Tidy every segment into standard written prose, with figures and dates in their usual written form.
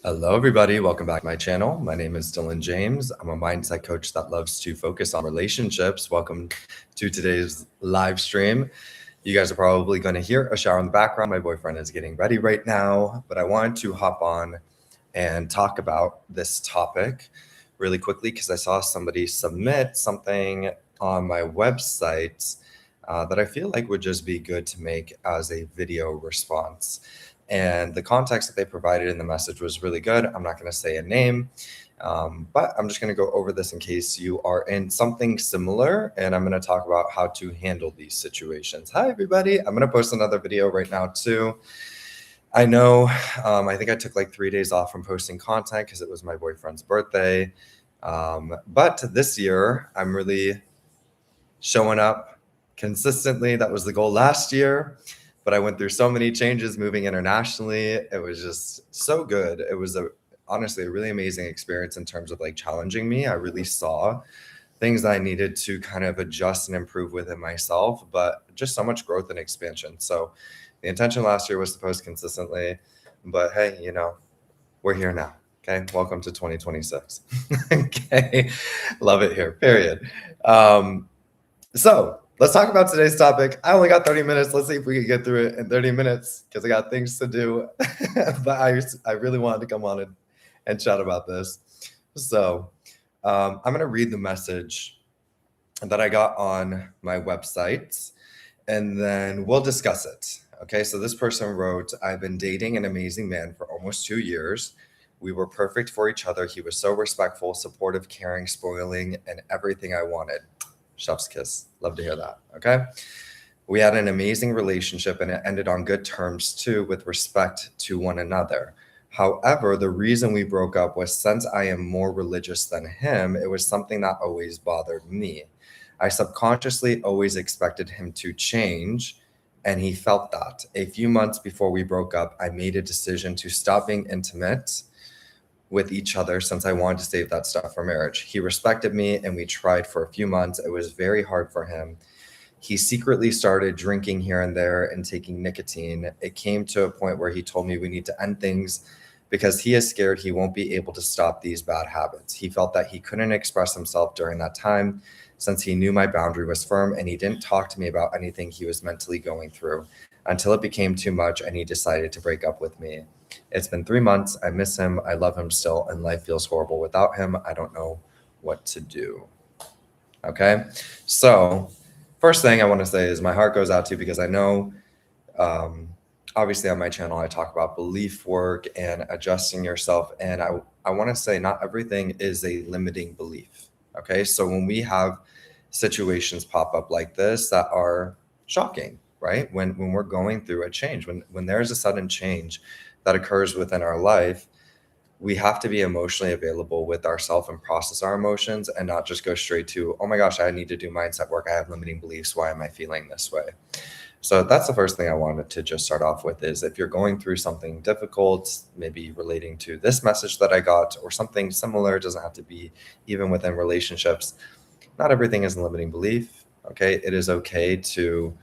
Hello, everybody. Welcome back to my channel. My name is Dylan James. I'm a mindset coach that loves to focus on relationships. Welcome to today's live stream. You guys are probably going to hear a shower in the background. My boyfriend is getting ready right now, but I wanted to hop on and talk about this topic really quickly because I saw somebody submit something on my website that I feel like would just be good to make as a video response. And the context that they provided in the message was really good. I'm not going to say a name, but I'm just going to go over this in case you are in something similar. And I'm going to talk about how to handle these situations. Hi, everybody. I'm going to post another video right now, too. I know, I think I took like 3 days off from posting content because it was my boyfriend's birthday. But this year, I'm really showing up consistently. That was the goal last year. But I went through so many changes moving internationally. It was just so good. It was honestly a really amazing experience in terms of like challenging me. I really saw things that I needed to kind of adjust and improve within myself, but just so much growth and expansion. So the intention last year was to post consistently, but hey, we're here now. Okay. Welcome to 2026. Okay. Love it here. Period. So let's talk about today's topic. I only got 30 minutes. Let's see if we can get through it in 30 minutes because I got things to do. But I really wanted to come on and chat about this. So I'm going to read the message that I got on my website and then we'll discuss it. Okay, so this person wrote, I've been dating an amazing man for almost 2 years. We were perfect for each other. He was so respectful, supportive, caring, spoiling, and everything I wanted. Chef's kiss. Love to hear that. Okay. We had an amazing relationship and it ended on good terms too, with respect to one another. However, the reason we broke up was since I am more religious than him, it was something that always bothered me. I subconsciously always expected him to change, and he felt that. A few months before we broke up, I made a decision to stop being intimate with each other since I wanted to save that stuff for marriage. He respected me and we tried for a few months. It was very hard for him. He secretly started drinking here and there and taking nicotine. It came to a point where he told me we need to end things because he is scared he won't be able to stop these bad habits. He felt that he couldn't express himself during that time since he knew my boundary was firm, and he didn't talk to me about anything he was mentally going through until it became too much and he decided to break up with me. It's been 3 months. I miss him. I love him still, and life feels horrible without him. I don't know what to do. Okay. So, first thing I want to say is my heart goes out to you because I know, obviously, on my channel, I talk about belief work and adjusting yourself. And I want to say not everything is a limiting belief. Okay. So, when we have situations pop up like this that are shocking, right? When we're going through a change, when there's a sudden change that occurs within our life, we have to be emotionally available with ourselves and process our emotions and not just go straight to, oh my gosh, I need to do mindset work. I have limiting beliefs. Why am I feeling this way? So that's the first thing I wanted to just start off with is if you're going through something difficult, maybe relating to this message that I got or something similar, it doesn't have to be even within relationships. Not everything is a limiting belief. Okay. It is okay to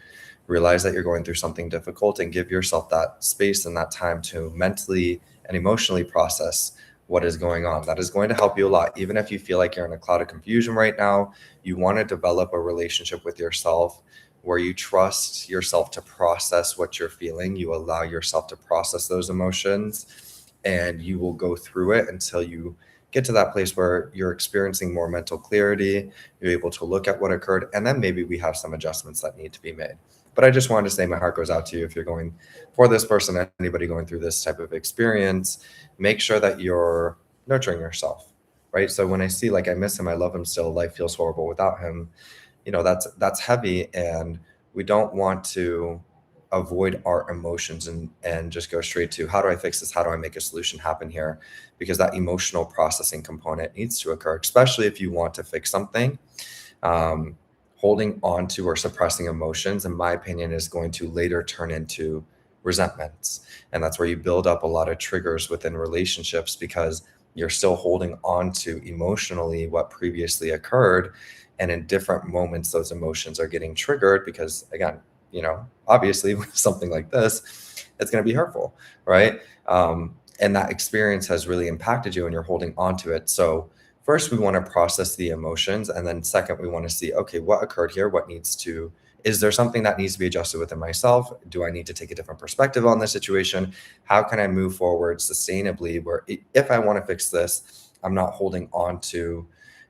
realize that you're going through something difficult and give yourself that space and that time to mentally and emotionally process what is going on. That is going to help you a lot. Even if you feel like you're in a cloud of confusion right now, you want to develop a relationship with yourself where you trust yourself to process what you're feeling. You allow yourself to process those emotions and you will go through it until you get to that place where you're experiencing more mental clarity. You're able to look at what occurred, and then maybe we have some adjustments that need to be made. But I just wanted to say my heart goes out to you if you're going for this person, anybody going through this type of experience. Make sure that you're nurturing yourself, right? So when I see like I miss him, I love him still, life feels horrible without him, that's heavy, and we don't want to avoid our emotions and just go straight to how do I fix this? How do I make a solution happen here? Because that emotional processing component needs to occur, especially if you want to fix something. Holding on to or suppressing emotions, in my opinion, is going to later turn into resentments. And that's where you build up a lot of triggers within relationships because you're still holding on to emotionally what previously occurred. And in different moments, those emotions are getting triggered because, again, obviously with something like this, it's going to be hurtful, right? And that experience has really impacted you and you're holding on to it. So first, we want to process the emotions. And then second, we want to see, okay, what occurred here? Is there something that needs to be adjusted within myself? Do I need to take a different perspective on this situation? How can I move forward sustainably where if I want to fix this, I'm not holding on to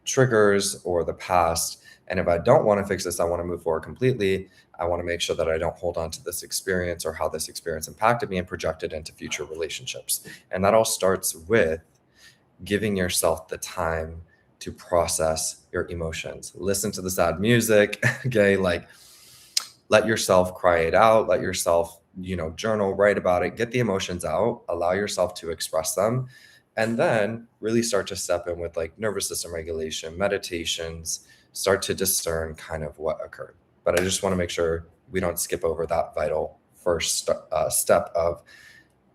triggers or the past. And if I don't want to fix this, I want to move forward completely. I want to make sure that I don't hold on to this experience or how this experience impacted me and project it into future relationships. And that all starts with giving yourself the time to process your emotions. Listen to the sad music, okay? Like, let yourself cry it out, let yourself, journal, write about it, get the emotions out, allow yourself to express them, and then really start to step in with like nervous system regulation, meditations, start to discern kind of what occurred. But I just want to make sure we don't skip over that vital first step of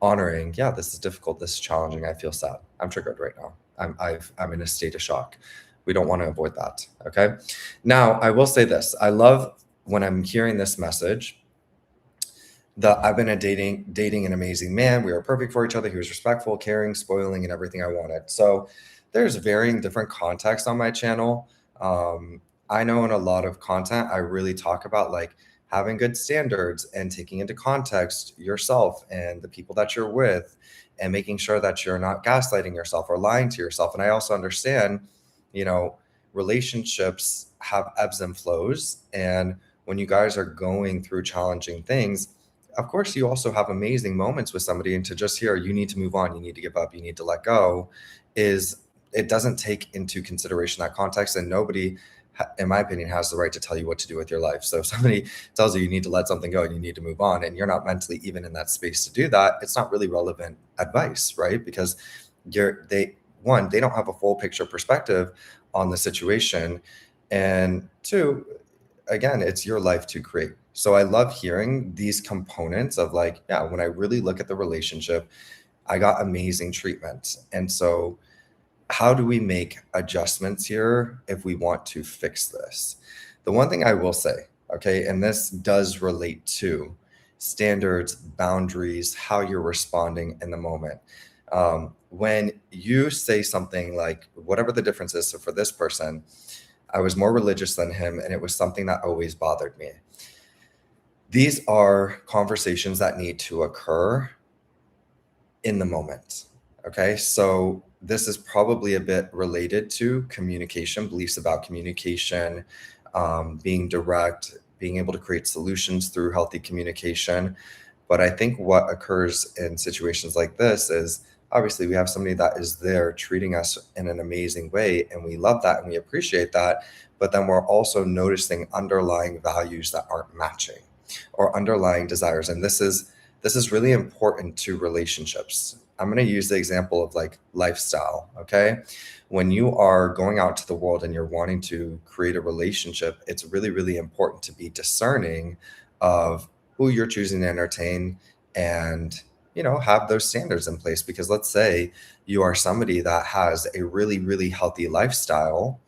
honoring, yeah, this is difficult, this is challenging, I feel sad, I'm triggered right now, I'm in a state of shock. We don't want to avoid that. Okay. Now, I will say this. I love when I'm hearing this message that I've been dating an amazing man. We were perfect for each other. He was respectful, caring, spoiling, and everything I wanted. So there's varying different contexts on my channel. I know in a lot of content, I really talk about like having good standards and taking into context yourself and the people that you're with and making sure that you're not gaslighting yourself or lying to yourself. And I also understand, you know, relationships have ebbs and flows. And when you guys are going through challenging things, of course, you also have amazing moments with somebody. And to just hear, you need to move on, you need to give up, you need to let go, it doesn't take into consideration that context. And nobody, in my opinion, has the right to tell you what to do with your life. So if somebody tells you you need to let something go and you need to move on, and you're not mentally even in that space to do that, it's not really relevant advice, right? Because they don't have a full picture perspective on the situation. And two, again, it's your life to create. So I love hearing these components of like, yeah, when I really look at the relationship, I got amazing treatment. And so how do we make adjustments here if we want to fix this? The one thing I will say, okay, and this does relate to standards, boundaries, how you're responding in the moment. When you say something like, whatever the difference is, so for this person, I was more religious than him, and it was something that always bothered me. These are conversations that need to occur in the moment. Okay, so this is probably a bit related to communication, beliefs about communication, being direct, being able to create solutions through healthy communication. But I think what occurs in situations like this is obviously we have somebody that is there treating us in an amazing way, and we love that and we appreciate that. But then we're also noticing underlying values that aren't matching or underlying desires. And this is really important to relationships. I'm going to use the example of like lifestyle. Okay. When you are going out to the world and you're wanting to create a relationship, it's really, really important to be discerning of who you're choosing to entertain and, have those standards in place. Because let's say you are somebody that has a really, really healthy lifestyle,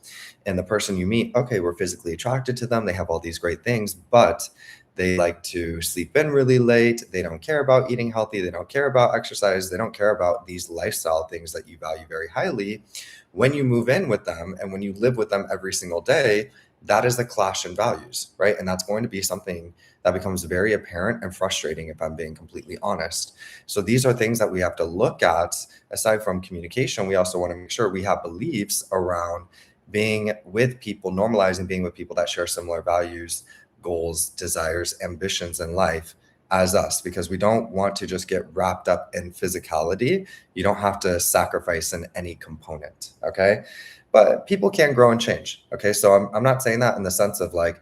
and the person you meet, okay, we're physically attracted to them. They have all these great things, but they like to sleep in really late. They don't care about eating healthy. They don't care about exercise. They don't care about these lifestyle things that you value very highly. When you move in with them and when you live with them every single day, that is the clash in values, right? And that's going to be something that becomes very apparent and frustrating, if I'm being completely honest. So these are things that we have to look at. Aside from communication, we also want to make sure we have beliefs around being with people, normalizing being with people that share similar values, goals, desires, ambitions in life as us, because we don't want to just get wrapped up in physicality. You don't have to sacrifice in any component. Okay. But people can grow and change. Okay. So I'm not saying that in the sense of like,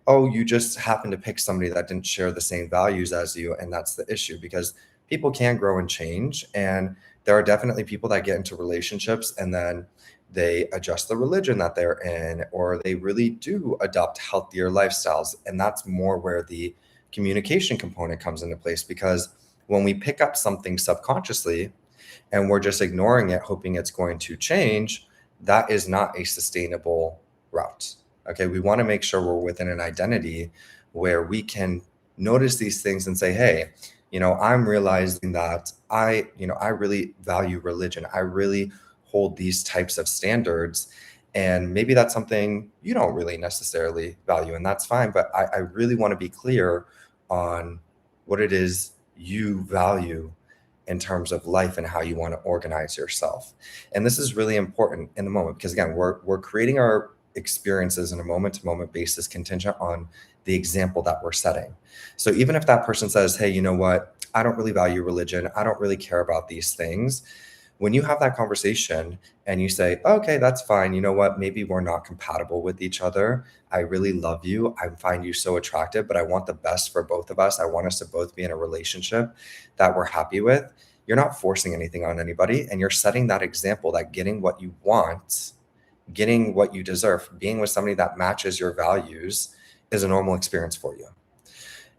oh, you just happen to pick somebody that didn't share the same values as you, and that's the issue, because people can grow and change. And there are definitely people that get into relationships and then they adjust the religion that they're in, or they really do adopt healthier lifestyles. And that's more where the communication component comes into place, because when we pick up something subconsciously and we're just ignoring it, hoping it's going to change, that is not a sustainable route. Okay. We want to make sure we're within an identity where we can notice these things and say, hey, I'm realizing that I really value religion. I really hold these types of standards. And maybe that's something you don't really necessarily value, and that's fine. But I really want to be clear on what it is you value in terms of life and how you want to organize yourself. And this is really important in the moment because, again, we're creating our experiences in a moment to moment basis contingent on the example that we're setting. So even if that person says, hey, you know what? I don't really value religion. I don't really care about these things. When you have that conversation and you say, okay, that's fine. You know what? Maybe we're not compatible with each other. I really love you. I find you so attractive, but I want the best for both of us. I want us to both be in a relationship that we're happy with. You're not forcing anything on anybody. And you're setting that example that getting what you want, getting what you deserve, being with somebody that matches your values is a normal experience for you.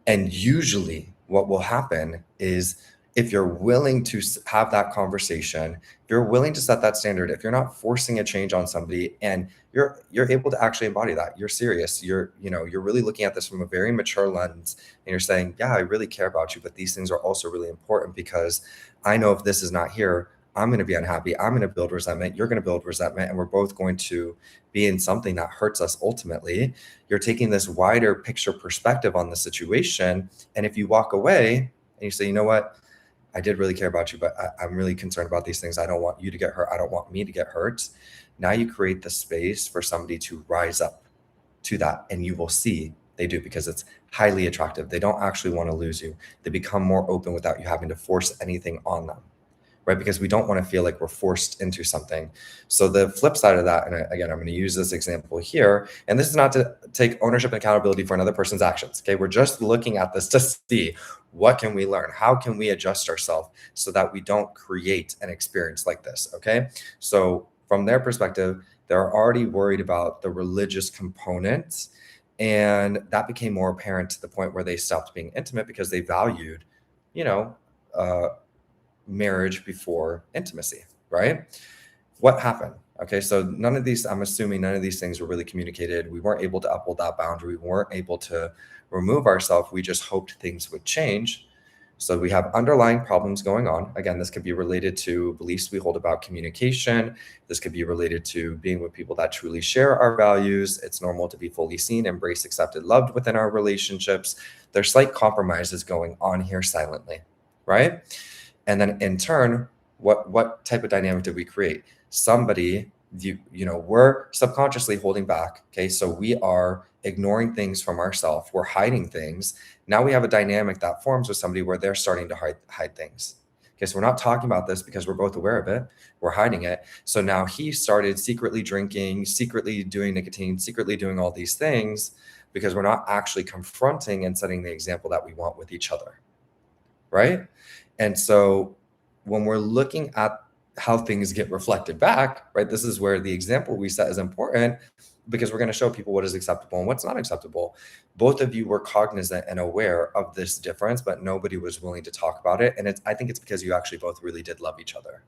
And usually, what will happen is if you're willing to have that conversation, if you're willing to set that standard, if you're not forcing a change on somebody, and you're able to actually embody that, you're serious, you're really looking at this from a very mature lens, and you're saying, yeah, I really care about you, but these things are also really important because I know if this is not here, I'm going to be unhappy. I'm going to build resentment. You're going to build resentment, and we're both going to be in something that hurts us ultimately. You're taking this wider picture perspective on the situation. And if you walk away and you say, you know what, I did really care about you, but I'm really concerned about these things. I don't want you to get hurt. I don't want me to get hurt. Now you create the space for somebody to rise up to that. And you will see they do because it's highly attractive. They don't actually want to lose you. They become more open without you having to force anything on them, right? Because we don't want to feel like we're forced into something. So the flip side of that, and again, I'm going to use this example here, and this is not to take ownership and accountability for another person's actions. Okay, we're just looking at this to see what can we learn, how can we adjust ourselves so that we don't create an experience like this. Okay, so from their perspective, they're already worried about the religious component, and that became more apparent to the point where they stopped being intimate because they valued, you know. Uh, Marriage before intimacy, right? What happened? Okay, so I'm assuming none of these things were really communicated. We weren't able to uphold that boundary. We weren't able to remove ourselves. We just hoped things would change. So we have underlying problems going on. Again, this could be related to beliefs we hold about communication. This could be related to being with people that truly share our values. It's normal to be fully seen, embraced, accepted, loved within our relationships. There's slight compromises going on here silently, right? And then in turn, what type of dynamic did we create? Somebody, we're subconsciously holding back. Okay, so we are ignoring things from ourselves. We're hiding things. Now we have a dynamic that forms with somebody where they're starting to hide things. Okay, so we're not talking about this because we're both aware of it. We're hiding it. So now he started secretly drinking, secretly doing nicotine, secretly doing all these things because we're not actually confronting and setting the example that we want with each other, right? And so when we're looking at how things get reflected back, right, this is where the example we set is important because we're going to show people what is acceptable and what's not acceptable. Both of you were cognizant and aware of this difference, but nobody was willing to talk about it. And I think it's because you actually both really did love each other.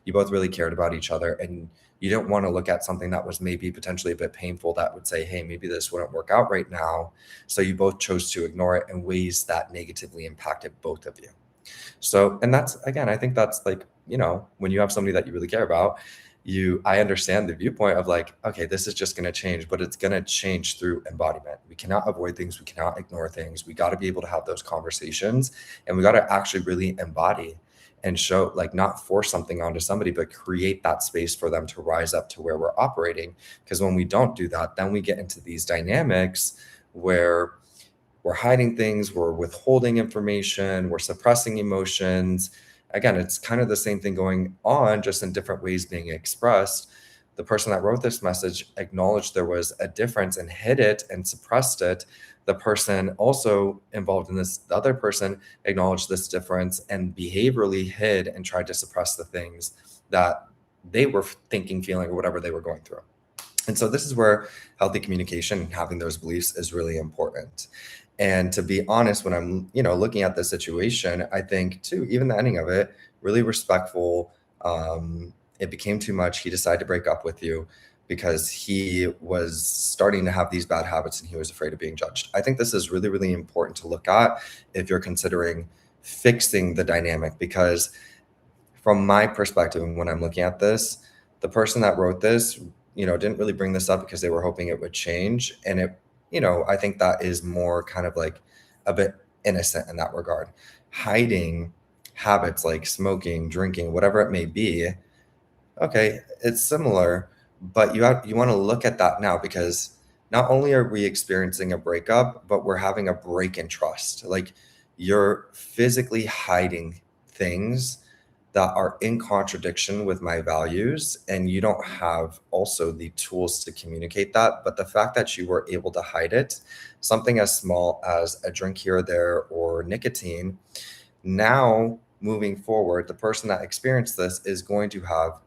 You both really cared about each other, and you didn't want to look at something that was maybe potentially a bit painful that would say, hey, maybe this wouldn't work out right now. So you both chose to ignore it in ways that negatively impacted both of you. So, and that's, again, I think that's like, when you have somebody that you really care about, I understand the viewpoint of like, okay, this is just going to change, but it's going to change through embodiment. We cannot avoid things. We cannot ignore things. We got to be able to have those conversations, and we got to actually really embody and show, like, not force something onto somebody, but create that space for them to rise up to where we're operating. Because when we don't do that, then we get into these dynamics where we're hiding things, we're withholding information, we're suppressing emotions. Again, it's kind of the same thing going on, just in different ways being expressed. The person that wrote this message acknowledged there was a difference and hid it and suppressed it. The person also involved in this, the other person acknowledged this difference and behaviorally hid and tried to suppress the things that they were thinking, feeling, or whatever they were going through. And so this is where healthy communication and having those beliefs is really important. And to be honest, when I'm, looking at the situation, I think too, even the ending of it, really respectful. It became too much. He decided to break up with you because he was starting to have these bad habits and he was afraid of being judged. I think this is really, really important to look at if you're considering fixing the dynamic, because from my perspective, when I'm looking at this, the person that wrote this, didn't really bring this up because they were hoping it would change. And I think that is more kind of like a bit innocent in that regard. Hiding habits like smoking, drinking, whatever it may be, okay, it's similar, but you want to look at that now, because not only are we experiencing a breakup, but we're having a break in trust. Like, you're physically hiding things that are in contradiction with my values, and you don't have also the tools to communicate that. But the fact that you were able to hide it, something as small as a drink here or there or nicotine, now moving forward, the person that experienced this is going to have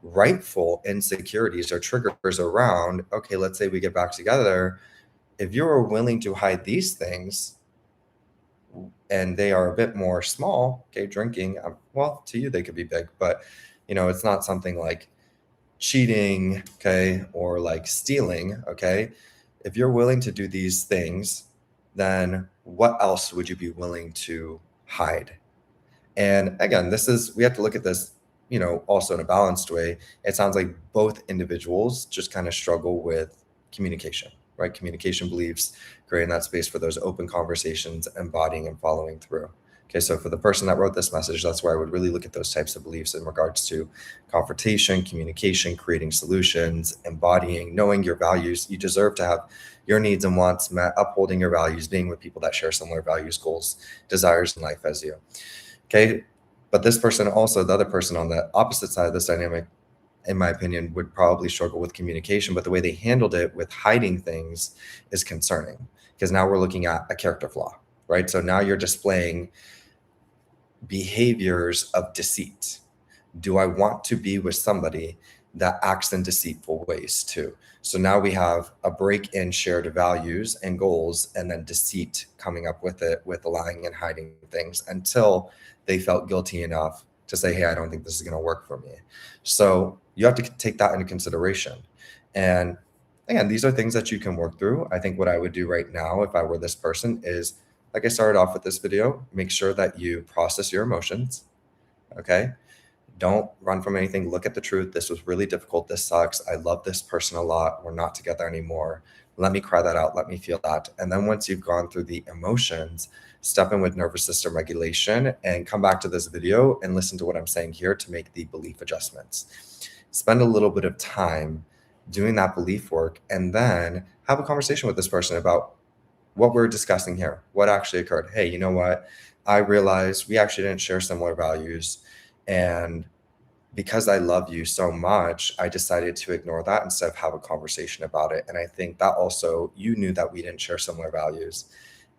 rightful insecurities or triggers around, okay, let's say we get back together. If you are willing to hide these things and they are a bit more small, okay, drinking, well, to you, they could be big, but it's not something like cheating, okay, or like stealing, okay. If you're willing to do these things, then what else would you be willing to hide? And again, we have to look at this, also in a balanced way. It sounds like both individuals just kind of struggle with communication, right? Communication beliefs, creating that space for those open conversations, embodying and following through. Okay, so for the person that wrote this message, that's where I would really look at those types of beliefs in regards to confrontation, communication, creating solutions, embodying, knowing your values. You deserve to have your needs and wants met, upholding your values, being with people that share similar values, goals, desires in life as you. Okay. But this person also, the other person on the opposite side of this dynamic, in my opinion, would probably struggle with communication. But the way they handled it with hiding things is concerning, because now we're looking at a character flaw, right? So now you're displaying behaviors of deceit. Do I want to be with somebody that acts in deceitful ways too? So now we have a break in shared values and goals, and then deceit coming up with it, with lying and hiding things until they felt guilty enough to say, hey, I don't think this is going to work for me. So you have to take that into consideration. And again, these are things that you can work through. I think what I would do right now, if I were this person, is like I started off with this video, make sure that you process your emotions. Okay. Don't run from anything. Look at the truth. This was really difficult. This sucks. I love this person a lot. We're not together anymore. Let me cry that out. Let me feel that. And then once you've gone through the emotions, step in with nervous system regulation and come back to this video and listen to what I'm saying here to make the belief adjustments. Spend a little bit of time doing that belief work, and then have a conversation with this person about what we're discussing here, what actually occurred. Hey, you know what? I realized we actually didn't share similar values. And because I love you so much, I decided to ignore that instead of have a conversation about it. And I think that also, you knew that we didn't share similar values,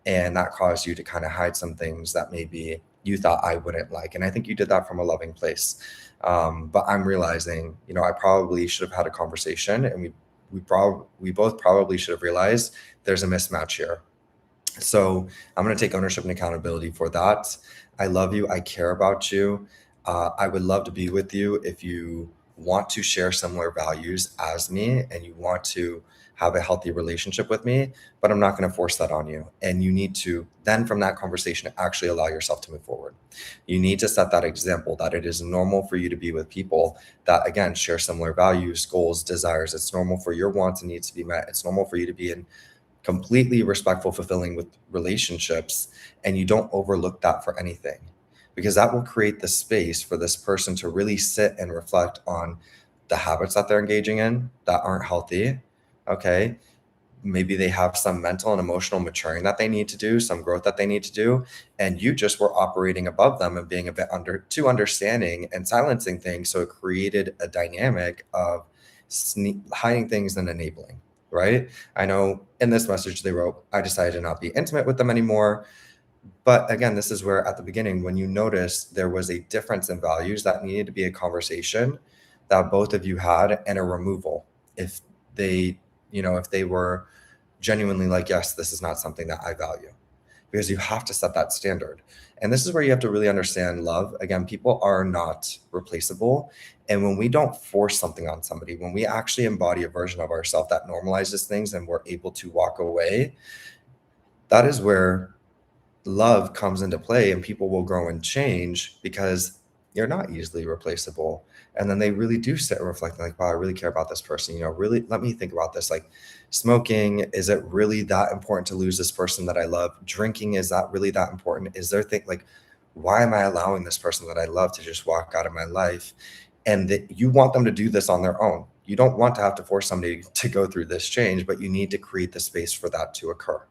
and that caused you to kind of hide some things that maybe you thought I wouldn't like. And I think you did that from a loving place. But I'm realizing, I probably should have had a conversation, and we both probably should have realized there's a mismatch here. So I'm going to take ownership and accountability for that. I love you. I care about you. I would love to be with you if you want to share similar values as me and you want to have a healthy relationship with me, but I'm not going to force that on you. And you need to then, from that conversation, actually allow yourself to move forward. You need to set that example that it is normal for you to be with people that, again, share similar values, goals, desires. It's normal for your wants and needs to be met. It's normal for you to be in completely respectful, fulfilling with relationships, and you don't overlook that for anything, because that will create the space for this person to really sit and reflect on the habits that they're engaging in that aren't healthy. Okay. Maybe they have some mental and emotional maturing that they need to do, some growth that they need to do. And you just were operating above them and being a bit too understanding and silencing things. So it created a dynamic of hiding things and enabling, right? I know in this message they wrote, I decided to not be intimate with them anymore. But again, this is where at the beginning, when you noticed there was a difference in values, that needed to be a conversation that both of you had, and a removal. If they, if they were genuinely like, yes, this is not something that I value, because you have to set that standard. And this is where you have to really understand love. Again, people are not replaceable. And when we don't force something on somebody, when we actually embody a version of ourselves that normalizes things and we're able to walk away, that is where love comes into play and people will grow and change because you're not easily replaceable. And then they really do sit and reflect like, wow, I really care about this person. Really let me think about this. Like smoking, is it really that important to lose this person that I love? Drinking, is that really that important? Is there thing like, why am I allowing this person that I love to just walk out of my life? And that you want them to do this on their own. You don't want to have to force somebody to go through this change, but you need to create the space for that to occur.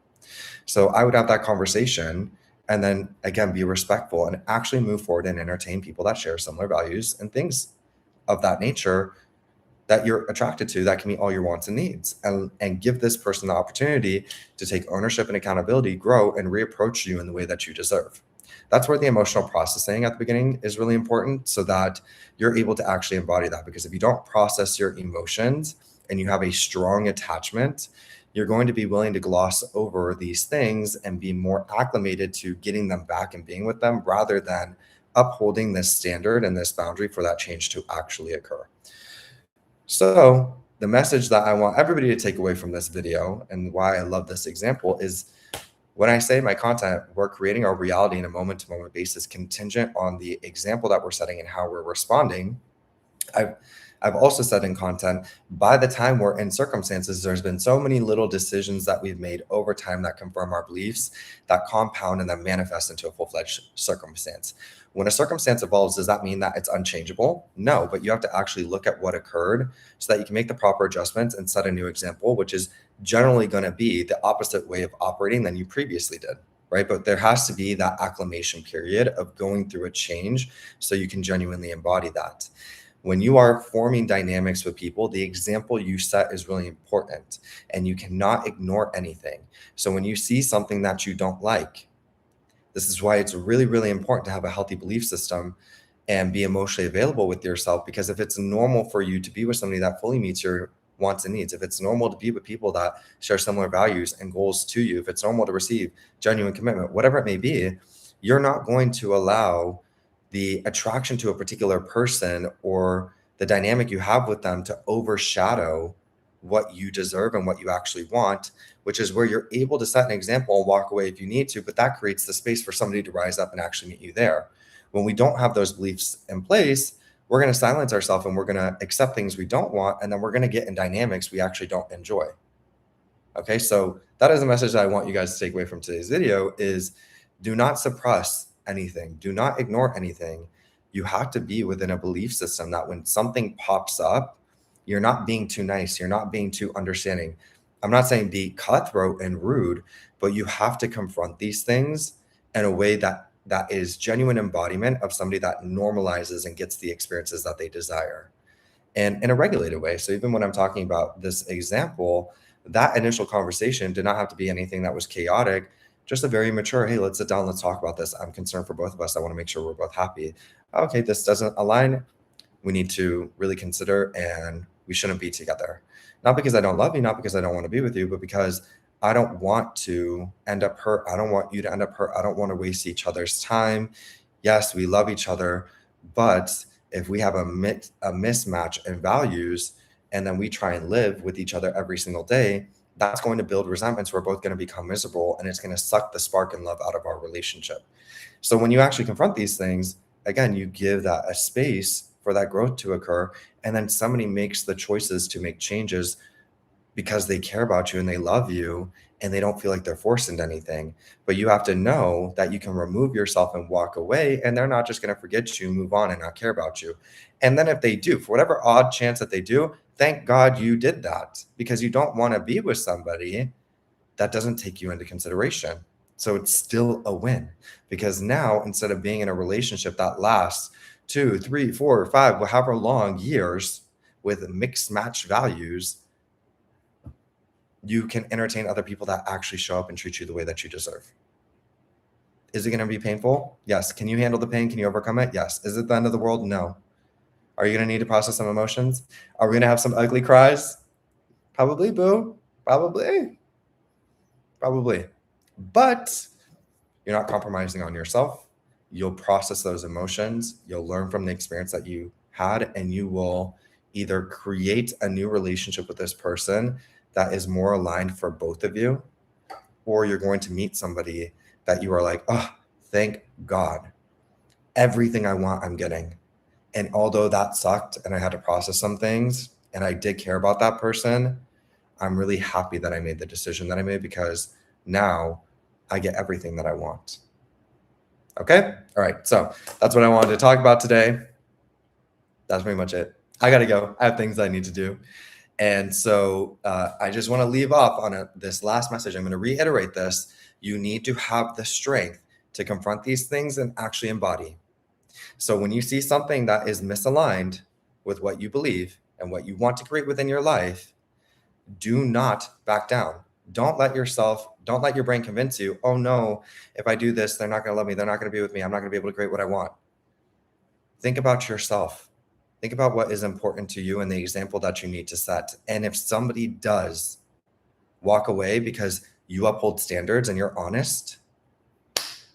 So I would have that conversation and then again be respectful and actually move forward and entertain people that share similar values and things of that nature that you're attracted to that can meet all your wants and needs, and give this person the opportunity to take ownership and accountability, grow, and reapproach you in the way that you deserve. That's where the emotional processing at the beginning is really important so that you're able to actually embody that. Because if you don't process your emotions and you have a strong attachment, you're going to be willing to gloss over these things and be more acclimated to getting them back and being with them rather than upholding this standard and this boundary for that change to actually occur. So, the message that I want everybody to take away from this video and why I love this example is when I say my content, we're creating our reality in a moment to moment basis contingent on the example that we're setting and how we're responding. I've I've also said in content, by the time we're in circumstances, there's been so many little decisions that we've made over time that confirm our beliefs, that compound and then manifest into a full-fledged circumstance. When a circumstance evolves, does that mean that it's unchangeable? No, but you have to actually look at what occurred so that you can make the proper adjustments and set a new example, which is generally going to be the opposite way of operating than you previously did. Right. But there has to be that acclimation period of going through a change so you can genuinely embody that. When you are forming dynamics with people, the example you set is really important and you cannot ignore anything. So when you see something that you don't like, this is why it's really, really important to have a healthy belief system and be emotionally available with yourself. Because if it's normal for you to be with somebody that fully meets your wants and needs, if it's normal to be with people that share similar values and goals to you, if it's normal to receive genuine commitment, whatever it may be, you're not going to allow the attraction to a particular person or the dynamic you have with them to overshadow what you deserve and what you actually want, which is where you're able to set an example and walk away if you need to, but that creates the space for somebody to rise up and actually meet you there. When we don't have those beliefs in place, we're going to silence ourselves and we're going to accept things we don't want, and then we're going to get in dynamics we actually don't enjoy. Okay, so that is a message that I want you guys to take away from today's video is do not suppress anything. Do not ignore anything. You have to be within a belief system that when something pops up, you're not being too nice. You're not being too understanding. I'm not saying be cutthroat and rude, but you have to confront these things in a way that is genuine embodiment of somebody that normalizes and gets the experiences that they desire and in a regulated way. So even when I'm talking about this example, that initial conversation did not have to be anything that was chaotic, just a very mature, hey, let's sit down, let's talk about this. I'm concerned for both of us. I want to make sure we're both happy. Okay, this doesn't align. We need to really consider and we shouldn't be together. Not because I don't love you, not because I don't want to be with you, but because I don't want to end up hurt. I don't want you to end up hurt. I don't want to waste each other's time. Yes, we love each other, but if we have a mismatch in values and then we try and live with each other every single day, that's going to build resentments. We're both going to become miserable and it's going to suck the spark and love out of our relationship. So when you actually confront these things, again, you give that a space for that growth to occur. And then somebody makes the choices to make changes because they care about you and they love you and they don't feel like they're forced into anything. But you have to know that you can remove yourself and walk away, and they're not just going to forget you, move on, and not care about you. And then if they do, for whatever odd chance that they do, thank God you did that, because you don't want to be with somebody that doesn't take you into consideration. So it's still a win, because now instead of being in a relationship that lasts 2, 3, 4, 5, however long years with mixed match values, you can entertain other people that actually show up and treat you the way that you deserve. Is it going to be painful? Yes. Can you handle the pain? Can you overcome it? Yes. Is it the end of the world? No. Are you going to need to process some emotions? Are we going to have some ugly cries? Probably, boo. Probably. But you're not compromising on yourself. You'll process those emotions. You'll learn from the experience that you had, and you will either create a new relationship with this person that is more aligned for both of you, or you're going to meet somebody that you are like, oh, thank God. Everything I want, I'm getting. And although that sucked and I had to process some things and I did care about that person, I'm really happy that I made the decision that I made because now I get everything that I want. Okay? All right. So that's what I wanted to talk about today. That's pretty much it. I got to go. I have things I need to do. And so I just want to leave off on this last message. I'm going to reiterate this. You need to have the strength to confront these things and actually embody. So when you see something that is misaligned with what you believe and what you want to create within your life, do not back down. Don't let your brain convince you, oh no, if I do this, they're not going to love me. They're not going to be with me. I'm not going to be able to create what I want. Think about yourself. Think about what is important to you and the example that you need to set. And if somebody does walk away because you uphold standards and you're honest,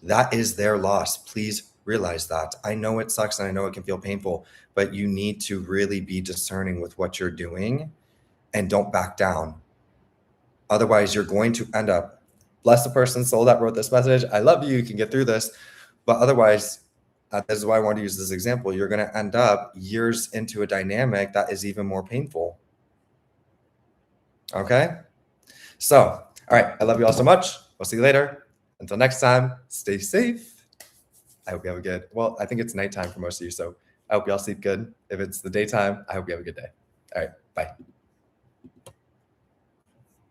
that is their loss. Please realize that. I know it sucks and I know it can feel painful, but you need to really be discerning with what you're doing and don't back down. Otherwise, you're going to end up, bless the person's soul that wrote this message. I love you. You can get through this. But otherwise, this is why I want to use this example. You're going to end up years into a dynamic that is even more painful. Okay? So, all right. I love you all so much. We'll see you later. Until next time, stay safe. I hope you have a good, well, I think it's nighttime for most of you. So I hope you all sleep good. If it's the daytime, I hope you have a good day. All right. Bye.